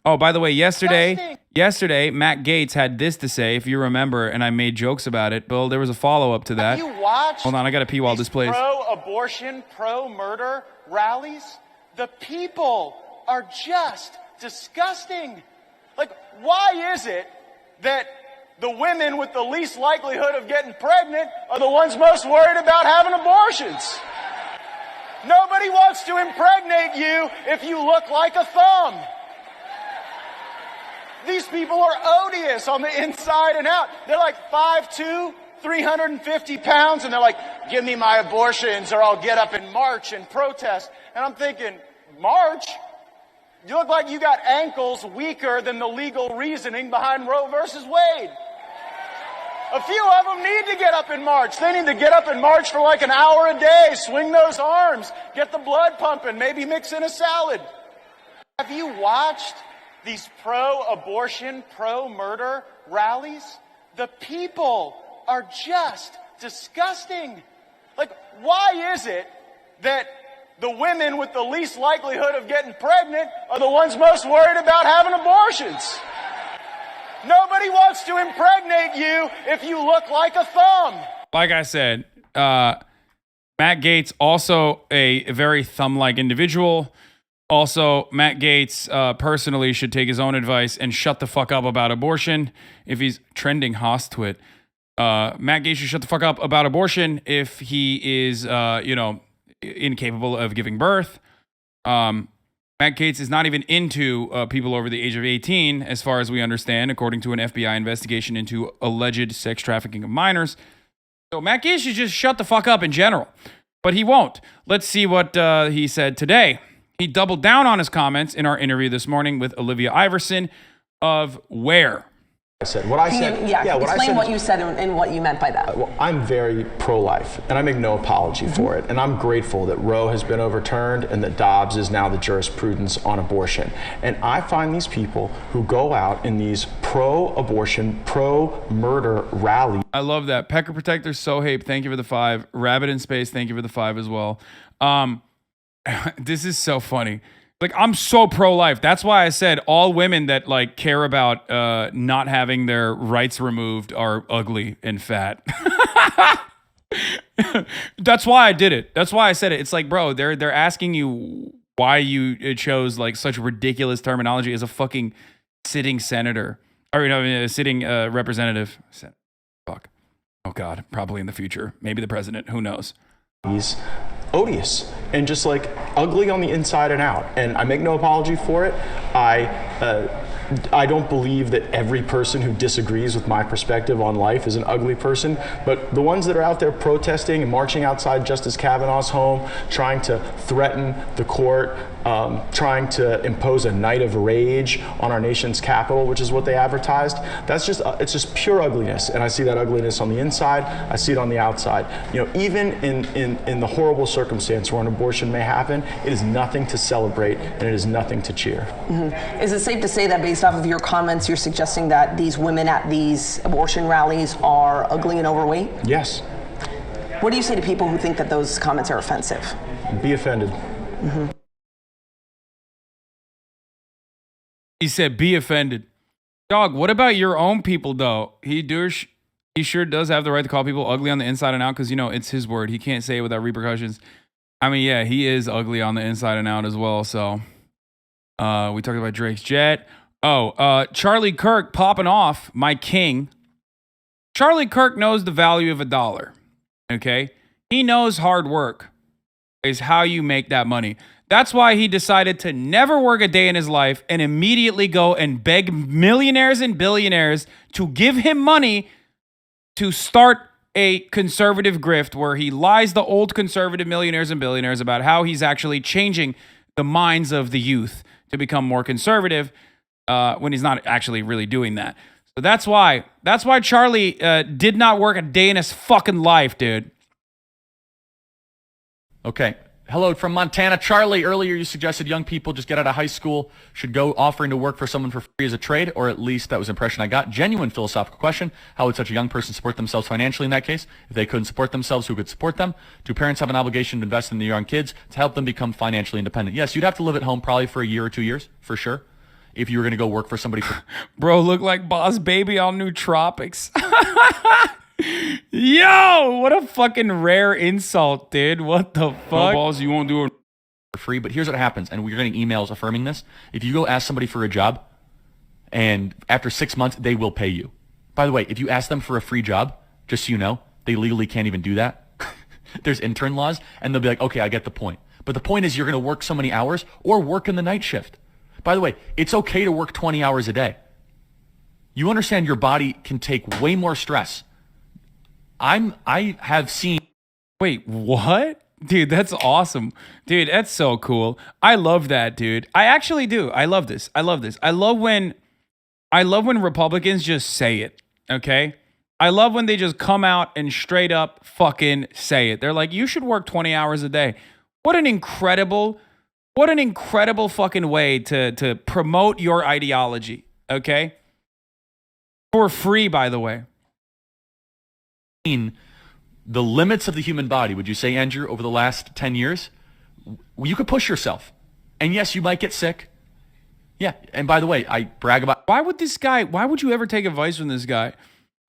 Oh, by the way, Disgusting. yesterday, Matt Gaetz had this to say, if you remember, and I made jokes about it. Bill, there was a follow-up to that. Have you watched Hold on, I got to pee while this plays. pro-abortion, pro-murder rallies? The people are just disgusting. Like, why is it that the women with the least likelihood of getting pregnant are the ones most worried about having abortions? Nobody wants to impregnate you if you look like a thumb. These people are odious on the inside and out. They're like 5'2", 350 pounds, and they're like, give me my abortions or I'll get up and march and protest. And I'm thinking, march? You look like you got ankles weaker than the legal reasoning behind Roe versus Wade. A few of them need to get up and march. They need to get up and march for like an hour a day, swing those arms, get the blood pumping, maybe mix in a salad. Have you watched these pro-abortion, pro-murder rallies? The people are just disgusting. Like, why is it that the women with the least likelihood of getting pregnant are the ones most worried about having abortions? Nobody wants to impregnate you if you look like a thumb. Like I said, Matt Gaetz, also a very thumb-like individual. Also, Matt Gaetz personally should take his own advice and shut the fuck up about abortion. If he's trending Hostwit, Matt Gaetz should shut the fuck up about abortion if he is, incapable of giving birth. Matt Gaetz is not even into people over the age of 18, as far as we understand, according to an FBI investigation into alleged sex trafficking of minors. So Matt Gaetz should just shut the fuck up in general. But he won't. Let's see what he said today. He doubled down on his comments in our interview this morning with Olivia Iverson of Where. Explain what you said and what you meant by that. Well, I'm very pro-life, and I make no apology for it. And I'm grateful that Roe has been overturned and that Dobbs is now the jurisprudence on abortion. And I find these people who go out in these pro-abortion, pro-murder rallies. I love that. Pecker Protector, Sohape, thank you for the 5. Rabbit in Space, thank you for the 5 as well. This is so funny. Like, I'm so pro-life. That's why I said all women that like care about not having their rights removed are ugly and fat. That's why I did it. That's why I said it. It's like, bro, they're asking you why you chose like such ridiculous terminology as a fucking sitting senator, or a sitting representative. Fuck. Oh God, probably in the future, maybe the president. Who knows? He's odious and just like ugly on the inside and out, and I make no apology for it. I don't believe that every person who disagrees with my perspective on life is an ugly person, but the ones that are out there protesting and marching outside Justice Kavanaugh's home, trying to threaten the court, trying to impose a night of rage on our nation's capital, which is what they advertised, it's just pure ugliness. And I see that ugliness on the inside, I see it on the outside. Even in the horrible circumstance where an abortion may happen, it is nothing to celebrate and it is nothing to cheer. Mm-hmm. Is it safe to say that based off of your comments, you're suggesting that these women at these abortion rallies are ugly and overweight? Yes. What do you say to people who think that those comments are offensive? Be offended. Mm-hmm. He said, be offended. Dog, what about your own people, though? He sure does have the right to call people ugly on the inside and out because, it's his word. He can't say it without repercussions. I mean, yeah, he is ugly on the inside and out as well. So we talked about Drake's jet. Charlie Kirk popping off, my king. Charlie Kirk knows the value of $1. Okay? He knows hard work is how you make that money. That's why he decided to never work a day in his life and immediately go and beg millionaires and billionaires to give him money to start a conservative grift where he lies the old conservative millionaires and billionaires about how he's actually changing the minds of the youth to become more conservative when he's not actually really doing that. So that's why Charlie did not work a day in his fucking life, dude. Okay. Hello from Montana. Charlie, earlier you suggested young people just get out of high school should go offering to work for someone for free as a trade, or at least that was the impression I got. Genuine philosophical question. How would such a young person support themselves financially in that case? If they couldn't support themselves, who could support them? Do parents have an obligation to invest in their young kids to help them become financially independent? Yes, you'd have to live at home probably for a year or 2 years, for sure. if you were going to go work for somebody. Bro, look like Boss Baby on Nootropics. Yo, what a fucking rare insult, dude. What the fuck? No balls, you won't do it for free. But here's what happens, and we're getting emails affirming this. If you go ask somebody for a job, and after 6 months, they will pay you. By the way, if you ask them for a free job, just so you know, they legally can't even do that. There's intern laws, and they'll be like, okay, I get the point. But the point is you're going to work so many hours or work in the night shift. By the way, it's okay to work 20 hours a day. You understand your body can take way more stress. I have seen... Wait, what? Dude, that's awesome. Dude, that's so cool. I love that, dude. I actually do. I love this. I love when Republicans just say it, okay? I love when they just come out and straight up fucking say it. They're like, you should work 20 hours a day. What an incredible fucking way to promote your ideology, okay? For free, by the way. The limits of the human body, would you say, Andrew, over the last 10 years? You could push yourself. And yes, you might get sick. Yeah, and by the way, I brag about... Why would you ever take advice from this guy?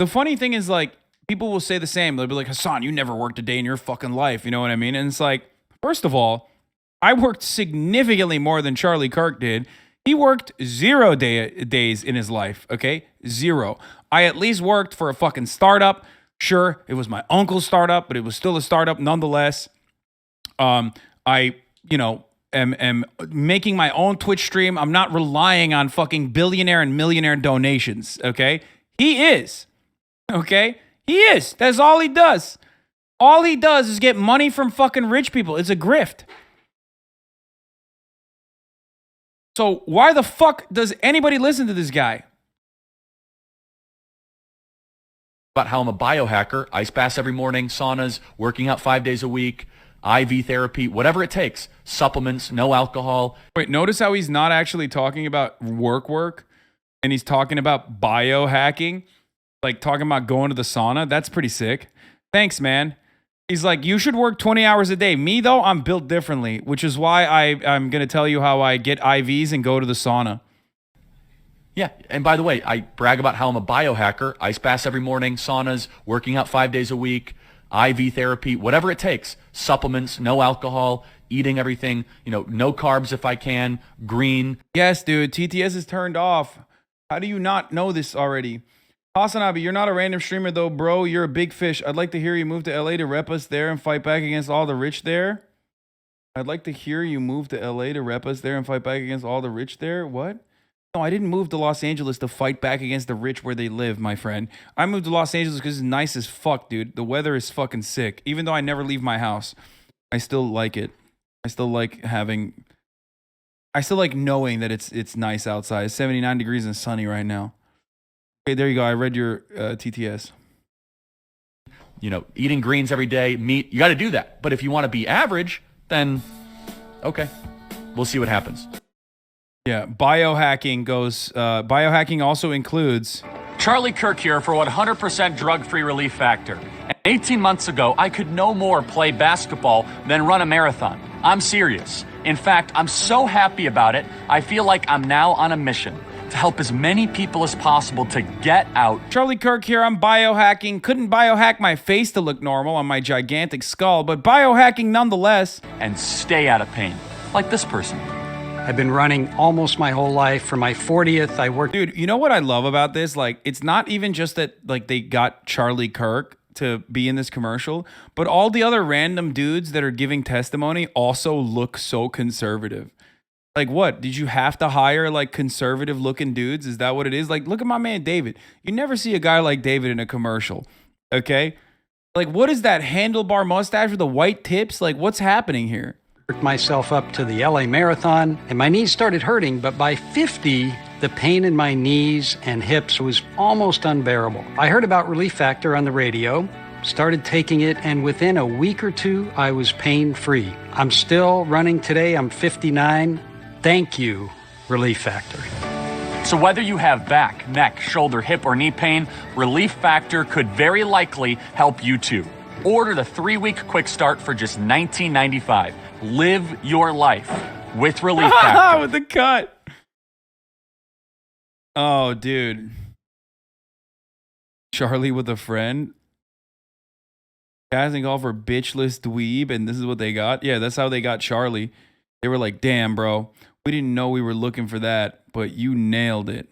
The funny thing is, like, people will say the same. They'll be like, Hasan, you never worked a day in your fucking life. You know what I mean? And it's like, first of all, I worked significantly more than Charlie Kirk did. He worked 0 days in his life, okay? 0. I at least worked for a fucking startup. Sure, it was my uncle's startup, but it was still a startup nonetheless. I, am making my own Twitch stream. I'm not relying on fucking billionaire and millionaire donations, okay? He is. Okay? He is. That's all he does. All he does is get money from fucking rich people. It's a grift. So why the fuck does anybody listen to this guy? About how I'm a biohacker, ice baths every morning, saunas, working out 5 days a week, IV therapy, whatever it takes, supplements, no alcohol. Wait, notice how he's not actually talking about work, and he's talking about biohacking. Like talking about going to the sauna. That's pretty sick. Thanks, man. He's like, you should work 20 hours a day. Me, though, I'm built differently, which is why I'm going to tell you how I get IVs and go to the sauna. Yeah, and by the way, I brag about how I'm a biohacker, ice baths every morning, saunas, working out 5 days a week, IV therapy, whatever it takes, supplements, no alcohol, eating everything, no carbs if I can, green. Yes, dude, TTS is turned off. How do you not know this already? Hasan Abi, you're not a random streamer though, bro. You're a big fish. I'd like to hear you move to LA to rep us there and fight back against all the rich there. I'd like to hear you move to LA to rep us there and fight back against all the rich there. What? No, I didn't move to Los Angeles to fight back against the rich where they live, my friend. I moved to Los Angeles because it's nice as fuck, dude. The weather is fucking sick. Even though I never leave my house, I still like it. I still like knowing that it's nice outside. It's 79 degrees and sunny right now. Okay, there you go. I read your TTS. Eating greens every day, meat, you got to do that. But if you want to be average, then okay, we'll see what happens. Yeah, biohacking also includes... Charlie Kirk here for 100% drug-free Relief Factor. 18 months ago, I could no more play basketball than run a marathon. I'm serious. In fact, I'm so happy about it, I feel like I'm now on a mission to help as many people as possible to get out. Charlie Kirk here, I'm biohacking. Couldn't biohack my face to look normal on my gigantic skull, but biohacking nonetheless. And stay out of pain, like this person. I've been running almost my whole life. For my 40th, I worked... Dude, you know what I love about this? Like, it's not even just that, like, they got Charlie Kirk to be in this commercial, but all the other random dudes that are giving testimony also look so conservative. Like, what? Did you have to hire, like, conservative-looking dudes? Is that what it is? Like, look at my man David. You never see a guy like David in a commercial, okay? Like, what is that handlebar mustache with the white tips? Like, what's happening here? Worked myself up to the LA Marathon, and my knees started hurting, but by 50, the pain in my knees and hips was almost unbearable. I heard about Relief Factor on the radio, started taking it, and within a week or two, I was pain-free. I'm still running today. I'm 59. Thank you, Relief Factor. So whether you have back, neck, shoulder, hip, or knee pain, Relief Factor could very likely help you too. Order the 3-week quick start for just $19.95. Live your life with Relief Factor. With the cut. Oh, dude. Charlie with a friend. Casting call for bitchless dweeb, and this is what they got. Yeah, that's how they got Charlie. They were like, damn, bro. We didn't know we were looking for that, but you nailed it.